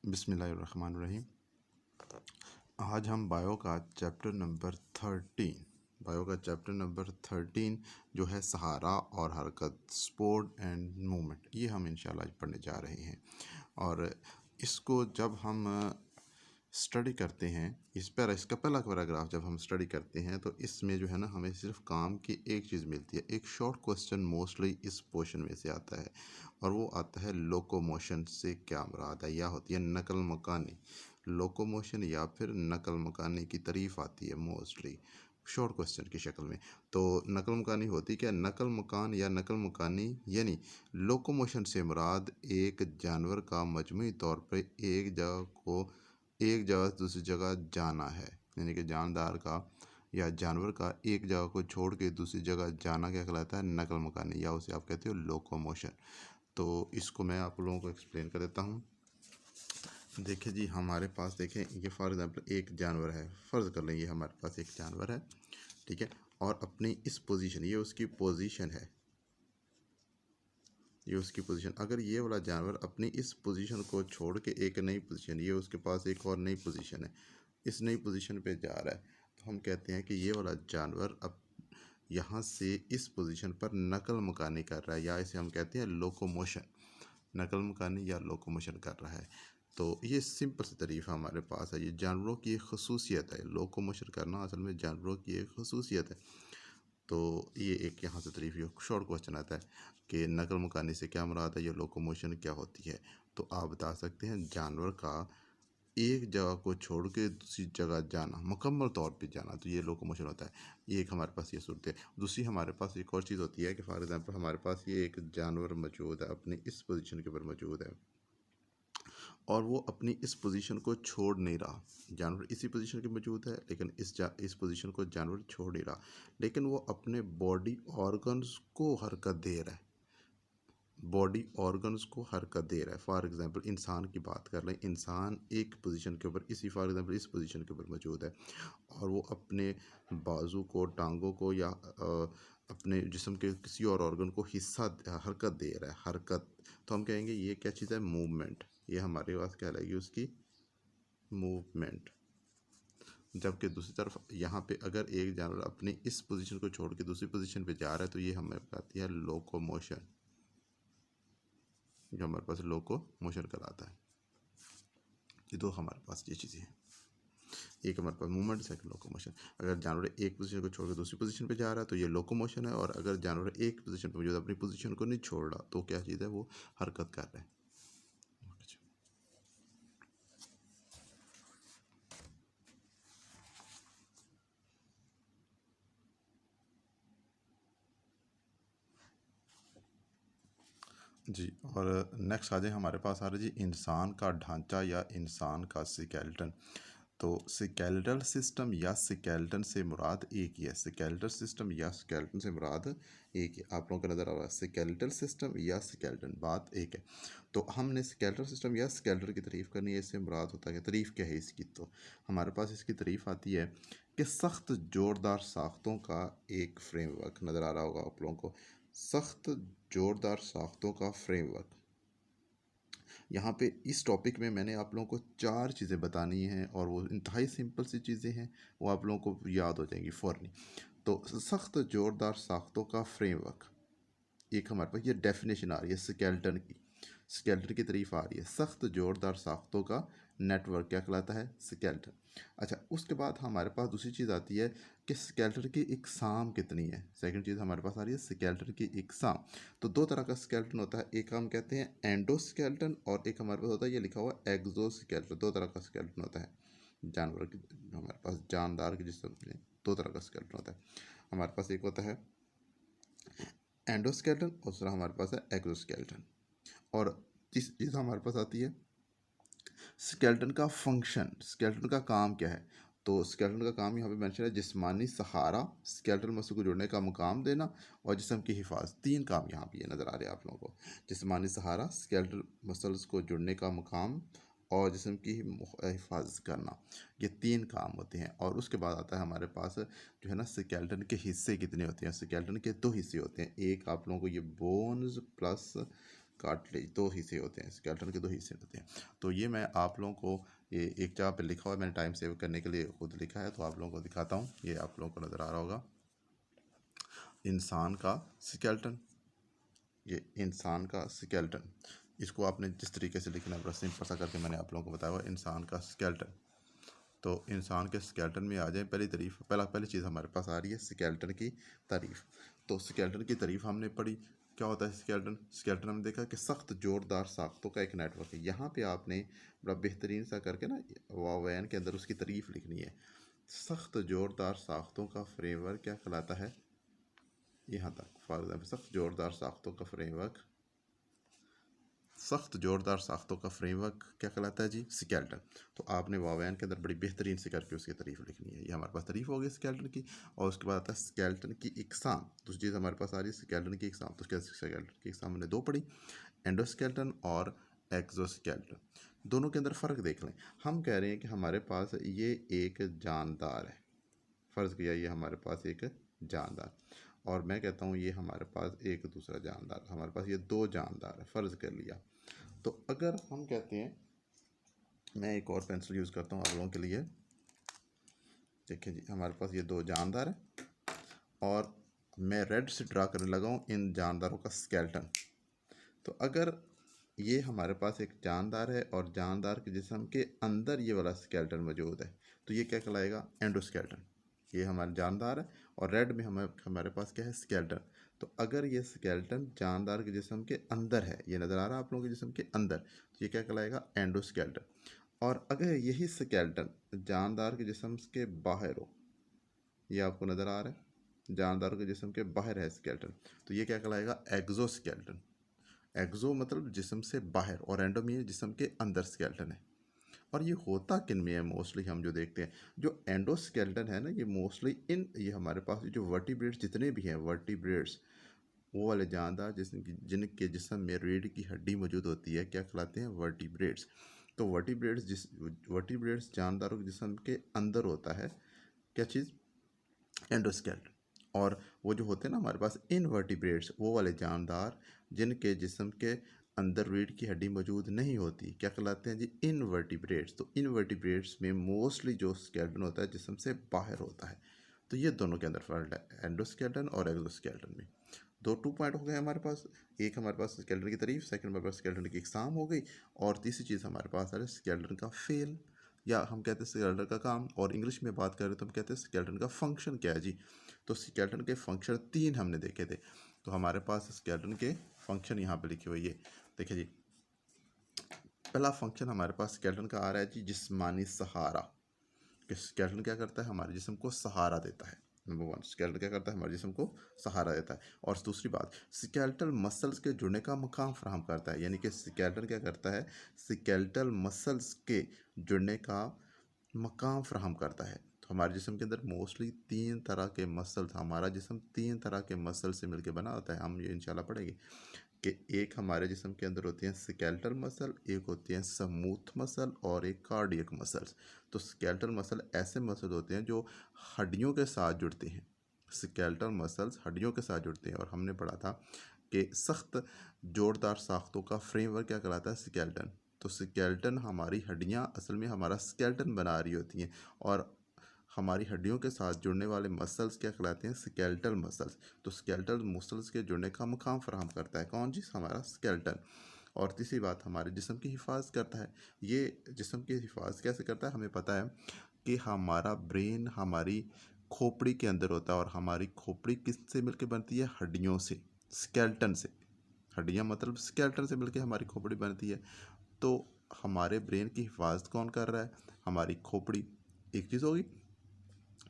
बिस्मिल्लाहिर्रहमानिर्रहीम। आज हम बायो का चैप्टर नंबर 13 जो है सहारा और हरकत, स्पोर्ट एंड मूवमेंट, ये हम इंशाल्लाह आज पढ़ने जा रहे हैं। और इसको जब हम स्टडी करते हैं, इसका पहला पैराग्राफ जब हम स्टडी करते हैं तो इसमें जो है ना, हमें सिर्फ काम की एक चीज़ मिलती है। एक शॉर्ट क्वेश्चन मोस्टली इस पोर्शन में से आता है और वो आता है लोकोमोशन से क्या मुराद है, या होती है नकल मकानी। लोकोमोशन या फिर नकल मकानी की तारीफ आती है मोस्टली शॉर्ट क्वेश्चन की शक्ल में। तो नकल मकानी होती क्या? नकल मकान या नकल मकानी यानी लोकोमोशन से मुराद एक जानवर का मजमूई तौर पर एक जगह से दूसरी जगह जाना है। यानी कि जानदार का या जानवर का एक जगह को छोड़ के दूसरी जगह जाना क्या कहलाता है? नकल मकानी, या उसे आप कहते हो लोकोमोशन। तो इसको मैं आप लोगों को एक्सप्लेन कर देता हूँ। देखिए जी, हमारे पास देखें, ये फॉर एग्जांपल एक जानवर है, फ़र्ज़ कर लें ये हमारे पास एक जानवर है, ठीक है। और अपनी इस पोजीशन, ये उसकी पोजीशन है, ये उसकी पोजीशन। अगर ये वाला जानवर अपनी इस पोजीशन को छोड़ के एक नई पोजीशन, ये उसके पास एक और नई पोजीशन है, इस नई पोजीशन पे जा रहा है, तो हम कहते हैं कि ये वाला जानवर अब यहाँ से इस पोजीशन पर नकल मकानी कर रहा है, या इसे हम कहते हैं लोकोमोशन। नकल मकानी या लोकोमोशन कर रहा है। तो ये सिंपल सी तारीफ हमारे पास है। ये जानवरों की एक खसूसियत है, लोकोमोशन करना असल में जानवरों की एक खसूसियत है। तो ये एक यहाँ से तारीफ, ये शॉर्ट क्वेश्चन आता है कि नकल मकानी से क्या मुराद है, ये लोकोमोशन क्या होती है। तो आप बता सकते हैं जानवर का एक जगह को छोड़ के दूसरी जगह जाना, मुकम्मल तौर पे जाना, तो ये लोकोमोशन होता है। ये एक हमारे पास ये सूरत है। दूसरी हमारे पास एक और चीज़ होती है कि फॉर एग्जांपल हमारे पास ये एक जानवर मौजूद है, अपनी इस पोजीशन के ऊपर मौजूद है और वो अपनी इस पोजीशन को छोड़ नहीं रहा। जानवर इसी पोजीशन पे मौजूद है, लेकिन इस पोजीशन को जानवर छोड़ नहीं रहा, लेकिन वो अपने बॉडी ऑर्गन्स को हरकत दे रहा है। बॉडी ऑर्गन्स को हरकत दे रहा है। फॉर एग्जांपल इंसान की बात कर लें, इंसान एक पोजीशन के ऊपर, इसी फॉर एग्जांपल इस पोजीशन के ऊपर मौजूद है और वो अपने बाजू को, टांगों को या अपने जिस्म के किसी और ऑर्गन को हरकत दे रहा है, हरकत। तो हम कहेंगे ये क्या चीज़ है? मूवमेंट। ये हमारे पास कहलाएगी उसकी मूवमेंट। जबकि दूसरी तरफ यहाँ पे अगर एक जानवर अपनी इस पोजीशन को छोड़ के दूसरी पोजीशन पे जा रहा है, तो ये हमें बताती है लोकोमोशन, जो हमारे पास लोकोमोशन कराता है। ये दो हमारे पास ये चीज़ें हैं, एक हमारे पास मूवमेंट, सेकंड लोकोमोशन। अगर जानवर एक पोजीशन को छोड़कर दूसरी पोजीशन पे जा रहा है तो ये लोकोमोशन है, और अगर जानवर एक पोजीशन पे मौजूद अपनी पोजीशन को नहीं छोड़ रहा तो क्या चीज़ है? वो हरकत कर रहा है। जी, और नेक्स्ट आ जाए, हमारे पास आ रहा है जी इंसान का ढांचा या इंसान का स्केलेटन। तो स्केलेटल सिस्टम या स्केलेटन से मुराद एक ही है। स्केलेटल सिस्टम या स्केलेटन से मुराद एक है। आप लोगों को नज़र आ रहा है स्केलेटल सिस्टम या स्केलेटन, बात एक है। तो हमने स्केलेटल सिस्टम या स्केलेटन की तारीफ़ करनी है, इससे मुराद होता है कि तारीफ़ क्या है इसकी। तो हमारे पास इसकी तारीफ़ आती है कि सख्त जोरदार साख्तों का एक फ्रेमवर्क। नज़र आ रहा होगा आप लोगों को, सख्त जोरदार साख्तों का फ्रेमवर्क। यहाँ पे इस टॉपिक में मैंने आप लोगों को 4 चीज़ें बतानी हैं और वो इंतहाई सिंपल सी चीज़ें हैं, वो आप लोगों को याद हो जाएंगी फ़ौरन। तो सख्त जोरदार साख्तों का फ्रेमवर्क, एक हमारे पास ये डेफिनेशन आ रही है स्केलेटन की। स्केलेटन की तारीफ आ रही है, सख्त जोरदार साख्तों का नेटवर्क क्या कहलाता है? स्केलेटन। अच्छा, उसके बाद हमारे पास दूसरी चीज़ आती है कि स्केलेटन की इकसाम कितनी है। सेकंड चीज़ हमारे पास आ रही है स्केलेटन की इकसाम। तो दो तरह का स्केलेटन होता है, एक हम कहते हैं एंडोस्केलेटन और एक हमारे पास होता है, ये लिखा हुआ एक्सोस्केलेटन। दो तरह का स्केलेटन होता है जानवर की, हमारे पास जानदार के जिस्म में दो तरह का स्केलेटन होता है। हमारे पास एक होता है एंडोस्केलेटन और दूसरा हमारे पास है एक्सोस्केलेटन। और तीसरी चीज़ हमारे पास आती है स्केलेटन का फंक्शन, स्केलेटन का काम क्या है। तो स्केलेटन का काम यहाँ पे मेंशन है, जिस्मानी सहारा, स्केलेटल मसल को जोड़ने का मुकाम देना और जिस्म की हिफाजत। 3 काम यहाँ पे ये नज़र आ रहे हैं आप लोगों को, जिस्मानी सहारा, स्केलेटल मसल्स को जोड़ने का मुकाम और जिस्म की हिफाजत करना। ये 3 काम होते हैं। और उसके बाद आता है हमारे पास जो है ना, स्केलेटन के हिस्से कितने होते हैं। स्केलेटन के 2 हिस्से होते हैं, एक आप लोगों को ये बोन्स प्लस कार्टिलेज, दो हिस्से होते हैं, स्केलेटन के दो हिस्से होते हैं। तो ये मैं आप लोगों को ये एक जगह पे लिखा हुआ है, मैंने टाइम सेव करने के लिए खुद लिखा है, तो आप लोगों को दिखाता हूँ। ये आप लोगों को नज़र आ रहा होगा, इंसान का स्केलेटन, ये इंसान का स्केलेटन। इसको आपने जिस तरीके से लिखना है बड़ा सिंपल सा करके मैंने आप लोगों को बताया हुआ, इंसान का स्केलेटन। तो इंसान के स्केलेटन में आ जाए, पहली चीज़ हमारे पास आ रही है स्केलेटन की तारीफ़। तो स्केलेटन की तारीफ़ हमने पढ़ी, क्या होता है स्केलेटन? स्केलेटन हमने देखा कि सख्त जोरदार साख्तों का एक नेटवर्क है। यहाँ पे आपने बड़ा बेहतरीन सा करके ना वावैन के अंदर उसकी तारीफ़ लिखनी है। सख्त जोरदार साख्तों का फ्रेमवर्क क्या कहलाता है? यहाँ तक फॉर एग्जाम्पल, सख्त जोरदार साख्तों का फ्रेमवर्क, सख्त जोरदार साख्तों का फ्रेमवर्क क्या कहलाता है जी? स्केलेटन। तो आपने वावैन के अंदर बड़ी बेहतरीन से करके उसकी तारीफ़ लिखनी है। ये हमारे पास तारीफ़ हो गई स्केलेटन की। और उसके बाद आता है स्केलेटन की इकसाम। दूसरी चीज़ हमारे पास आ रही है स्केलेटन की इकसाम। तो स्केलेटन की इकसाम हमने दो पढ़ी, एंडोस्केलेटन और एक्सोस्केलेटन। दोनों के अंदर फ़र्क देख लें। हम कह रहे हैं कि हमारे पास ये एक जानदार है, फ़र्ज़ किया ये हमारे पास एक जानदार, और मैं कहता हूँ ये हमारे पास एक दूसरा जानदार, हमारे पास ये दो जानदार है, फ़र्ज़ कर लिया। तो अगर हम कहते हैं, मैं एक और पेंसिल यूज़ करता हूँ आप लोगों के लिए। देखिए जी, हमारे पास ये दो जानदार है और मैं रेड से ड्रा करने लगा हूँ इन जानदारों का स्केलेटन। तो अगर ये हमारे पास एक जानदार है और जानदार के जिस्म के अंदर ये वाला स्केलेटन मौजूद है, तो ये क्या कहलाएगा? एंडोस्केलेटन। ये हमारा जानदार है और रेड में हमारे पास क्या है? स्केलेटन। तो अगर ये स्केलेटन जानदार के जिस्म के अंदर है, ये नज़र आ रहा है आप लोगों के जिस्म के अंदर, तो ये क्या कहलाएगा? एंडोस्केलेटन। और अगर यही स्केलेटन जानदार के जिस्म के बाहर हो, ये आपको नज़र आ रहा है जानदार के जिस्म के बाहर है स्केलेटन, तो ये क्या कहलाएगा? एक्सोस्केलेटन। एक्सो मतलब जिस्म से बाहर और एंडो में जिस्म के अंदर स्केलेटन है। और ये होता किन में है? मोस्टली हम जो देखते हैं, जो एंडोस्केलेटन है ना, ये मोस्टली ये हमारे पास जो वर्टिब्रेट्स जितने भी हैं, वर्टिब्रेट्स, वो वाले जानदार जिनके जिस्म में रीढ़ की हड्डी मौजूद होती है, क्या कहलाते हैं? वर्टिब्रेट्स। तो वर्टिब्रेट्स जानदारों के जिस्म के अंदर होता है क्या चीज़? एंडोस्केलेटन। और वो जो होते हैं ना हमारे पास इनवर्टिब्रेट्स, वो वाले जानदार जिनके जिस्म के अंदर रीढ़ की हड्डी मौजूद नहीं होती, क्या कहलाते हैं जी? इनवर्टिब्रेट्स। तो इनवर्टिब्रेट्स में मोस्टली जो स्केलेटन होता है जिस्म से बाहर होता है। तो ये दोनों के अंदर फर्क है, एंडोस्केलेटन और एक्सोस्केलेटन में। दो 2 पॉइंट हो गए हमारे पास। एक हमारे पास स्केलेटन की तारीफ, सेकंड हमारे पास स्केलेटन की इकसाम हो गई, और तीसरी चीज़ हमारे पास है स्केलेटन का फेल, या हम कहते हैं स्केलेटन का काम, और इंग्लिश में बात करें तो हम कहते हैं स्केलेटन का फंक्शन क्या है जी। तो स्केलेटन के फंक्शन 3 हमने देखे थे। तो हमारे पास स्केलेटन के फंक्शन यहाँ पे लिखे हुए, ये देखिए जी। पहला फंक्शन हमारे पास स्केलेटन का आ रहा है जी, जिस्मानी सहारा। कि स्केलेटन क्या करता है? हमारे जिस्म को सहारा देता है। नंबर 1, स्केलेटन क्या करता है? हमारे जिस्म को सहारा देता है। और दूसरी बात, स्केलेटल मसल्स के जुड़ने का मकाम फराहम करता है। यानी कि स्केलेटन क्या करता है? स्केलेटल मसल्स के जुड़ने का मकाम फराहम करता है। तो हमारे जिस्म के अंदर मोस्टली 3 तरह के मसल्स, हमारा जिस्म 3 तरह के मसल से मिलकर बना होता है। हम ये इंशाल्लाह पढ़ेंगे कि एक हमारे जिस्म के अंदर होती हैं स्केलेटल मसल, एक होती हैं स्मूथ मसल, और एक कार्डियक मसल्स। तो स्केलेटल मसल ऐसे मसल होते हैं जो हड्डियों के साथ जुड़ते हैं। स्केलेटल मसल्स हड्डियों के साथ जुड़ते हैं, और हमने पढ़ा था कि सख्त जोरदार साख्तों का फ्रेमवर्क क्या कहलाता है? स्केलेटन। तो स्केलेटन, हमारी हड्डियाँ असल में हमारा स्केलेटन बना रही होती हैं, और हमारी हड्डियों के साथ जुड़ने वाले मसल्स क्या कहलाते हैं? Skeletal muscles. तो स्केलेटल मसल्स के जुड़ने का मकाम फराहम करता है कौन जी? हमारा स्केलेटन। और तीसरी बात, हमारे जिस्म की हिफाजत करता है। ये जिस्म की हिफाजत कैसे करता है? हमें पता है कि हमारा ब्रेन हमारी खोपड़ी के अंदर होता है, और हमारी खोपड़ी किससे मिलकर बनती है? हड्डियों से, स्केलेटन से। हड्डियाँ मतलब स्केलेटन से मिलकर हमारी खोपड़ी बनती है। तो हमारे ब्रेन की हिफाजत कौन कर रहा है? हमारी खोपड़ी, एक चीज़ होगी।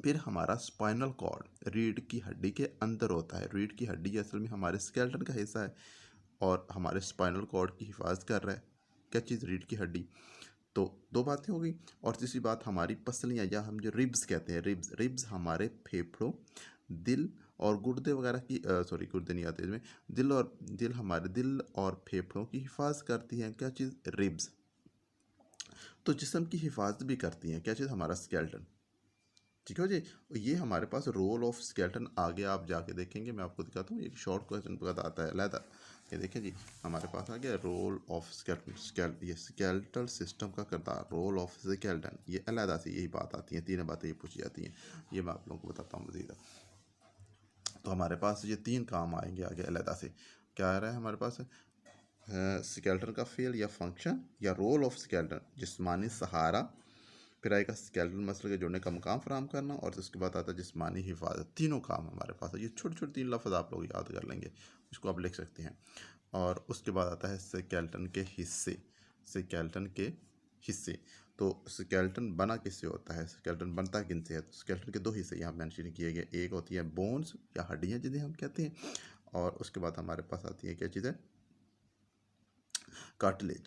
फिर हमारा स्पाइनल कॉर्ड रीढ़ की हड्डी के अंदर होता है। रीढ़ की हड्डी असल में हमारे स्केलेटन का हिस्सा है, और हमारे स्पाइनल कॉर्ड की हिफाजत कर रहा है क्या चीज़? रीढ़ की हड्डी। तो दो बातें हो गई। और तीसरी बात, हमारी पसलियाँ, या हम जो रिब्स कहते हैं, रिब्स हमारे फेफड़ों, दिल और गुर्दे वगैरह की, सॉरी गुर्दे नहीं आते इसमें, हमारे दिल और फेफड़ों की हिफाजत करती हैं क्या चीज़? रिब्स। तो जिस्म की हिफाजत भी करती हैं क्या चीज़? हमारा स्केलेटन। ठीक है जी। ये हमारे पास रोल ऑफ स्केलेटन, आगे आप जाके देखेंगे, मैं आपको दिखाता हूँ, एक शॉर्ट क्वेश्चन बताता है अलहदा। ये देखिए जी, हमारे पास आ गया रोल ऑफ ये स्केलेटल सिस्टम का किरदार, रोल ऑफ स्केलेटन। ये अलहदा से यही बात आती है, तीन बातें ये पूछी जाती हैं, ये मैं आप लोगों को बताता हूँ मज़ीद। तो हमारे पास ये तीन काम आएंगे आगे अलहदा से। क्या आ रहा है हमारे पास? स्केलेटन का फेल या फंक्शन या रोल ऑफ स्केलेटन, जिस्मानी सहारा, फिर आएगा स्केलेटल मसल के जुड़ने का मकाम फराहम करना, और उसके बाद आता है जिस्मानी हिफाजत। तीनों काम हमारे पास है। ये छोटे छोटे तीन लफ्ज़ आप लोग याद कर लेंगे, इसको आप लिख सकते हैं। और उसके बाद आता है स्केलेटन के हिस्से। स्केलेटन के हिस्से, तो स्केलेटन बना किससे होता है, स्केलेटन बनता किन से है? तो स्केलेटन के दो हिस्से यहाँ मेंशन किए गए। एक होती है बोन्स या हड्डियाँ जिन्हें हम कहते हैं, और उसके बाद हमारे पास आती है क्या चीज़ है? कार्टिलेज।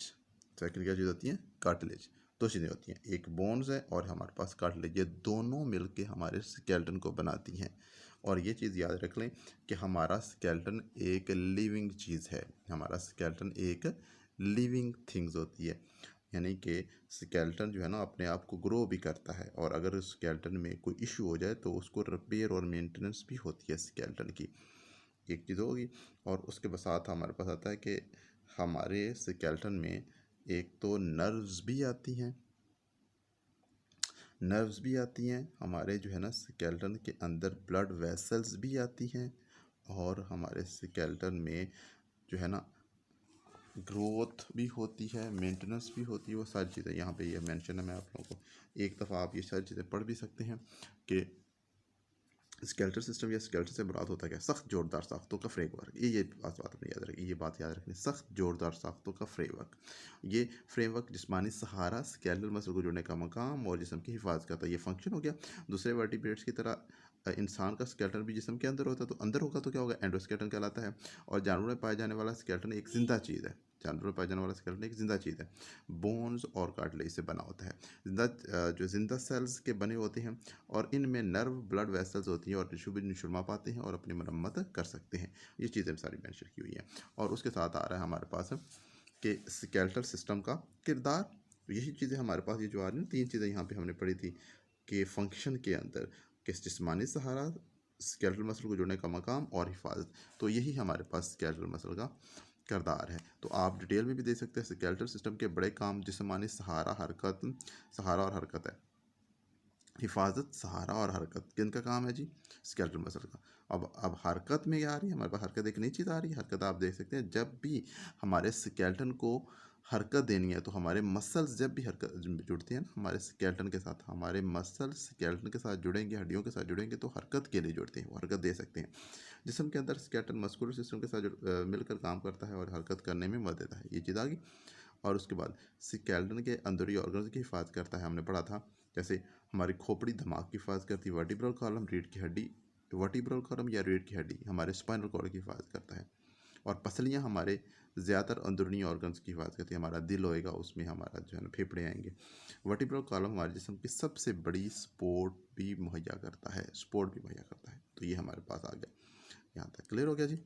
सेकंड क्या चीज़ होती है? कार्टिलेज। दो चीज़ें होती हैं, एक बोन्स है और हमारे पास कार्टिलेज। ये दोनों मिलके हमारे स्केलेटन को बनाती हैं। और ये चीज़ याद रख लें कि हमारा स्केलेटन एक लिविंग चीज़ है। हमारा स्केलेटन एक लिविंग थिंग्स होती है, यानी कि स्केलेटन जो है ना अपने आप को ग्रो भी करता है, और अगर स्केलेटन में कोई इशू हो जाए तो उसको रिपेयर और मेंटेनेंस भी होती है स्केलेटन की। एक चीज़ होगी। और उसके साथ हमारे पास आता है कि हमारे स्केलेटन में एक तो नर्व्स भी आती हैं, हमारे जो है ना स्केलेटन के अंदर ब्लड वेसल्स भी आती हैं, और हमारे स्केलेटन में जो है ना ग्रोथ भी होती है, मेंटेनेंस भी होती है। वो सारी चीज़ें यहाँ पे ये मेंशन है। मैं आप लोगों को एक दफ़ा आप ये सारी चीज़ें पढ़ भी सकते हैं कि स्केलेटल सिस्टम या स्केलेटन से मुराद होता है क्या? सख्त जोरदार साख्तों का फ्रेमवर्क। ये बात अपने याद रखिए, ये बात याद रखनी, सख्त जोरदार साख्तों का फ्रेमवर्क। ये फ्रेमवर्क जिस्मानी सहारा, स्केलेटल मसल को जोड़ने का मकाम और जिस्म की हिफाजत करता है। ये फंक्शन हो गया। दूसरे वर्टिब्रेट्स की तरह इंसान का स्केलेटन भी जिस्म के अंदर होता है, तो अंदर होगा तो क्या होगा? एंडोस्केलेटन कहलाता है। और जानवरों में पाए जाने वाला स्केलेटन एक जिंदा चीज़ है। जानवरों में पाए जाने वाला स्केलेटन एक जिंदा चीज़ है, बोन्स और कार्टिलेज से बना होता है। जो जिंदा सेल्स के बने होते हैं, और इनमें नर्व ब्लड वेसल्स होती हैं और टिश्यू भी निशुरमा पाते हैं और अपनी मरम्मत कर सकते हैं। ये चीज़ें सारी मेंशन की हुई हैं। और उसके साथ आ रहा है हमारे पास कि स्केलेटल सिस्टम का किरदार। यही चीज़ें हमारे पास ये जो आ रही हैं, तीन चीज़ें यहाँ पे हमने पढ़ी थी कि फंक्शन के अंदर किस जिस्मानी सहारा, स्केलेटल मसल को जोड़ने का मकाम और हिफाजत। तो यही हमारे पास स्केलेटल मसल का किरदार है। तो आप डिटेल में भी दे सकते हैं। स्केलेटल सिस्टम के बड़े काम जिस्मानी सहारा और हरकत है। हिफाजत, सहारा और हरकत किनका काम है जी? स्केलेटल मसल का। अब हरकत में क्या आ रही है हमारे पास? हरकत एक नई चीज़ आ रही है। हरकत आप देख सकते हैं, जब भी हमारे स्केलेटन को हरकत देनी है तो हमारे मसल्स जब भी हरकत जुड़ते हैं ना हमारे स्केलेटन के साथ, हमारे मसल्स स्केलेटन के साथ जुड़ेंगे, हड्डियों के साथ जुड़ेंगे तो हरकत के लिए जुड़ते हैं, वो हरकत दे सकते हैं। जिस्म के अंदर स्केलेटन मस्कुलर सिस्टम के साथ मिलकर काम करता है और हरकत करने में मदद देता है। ये चीज़ आ गई। और उसके बाद स्केलेटन के अंदरूनी ऑर्गन्स की हिफाजत करता है। हमने पढ़ा था जैसे हमारी खोपड़ी दिमाग की हिफाजत करती है, वर्टिब्रल कॉलम रीढ़ की हड्डी, वर्टिब्रल कॉलम या रीढ़ की हड्डी हमारे स्पाइनल कॉर्ड की हिफाजत करता है, और पसलियाँ हमारे ज़्यादातर अंदरूनी ऑर्गन्स की हिफाजत करती है। हमारा दिल होएगा, उसमें हमारा जो है ना फेफड़े आएंगे। वर्टिब्रल कॉलम हमारे जिस्म की सबसे बड़ी सपोर्ट भी मुहैया करता है, तो ये हमारे पास आ गया। यहाँ तक क्लियर हो गया जी?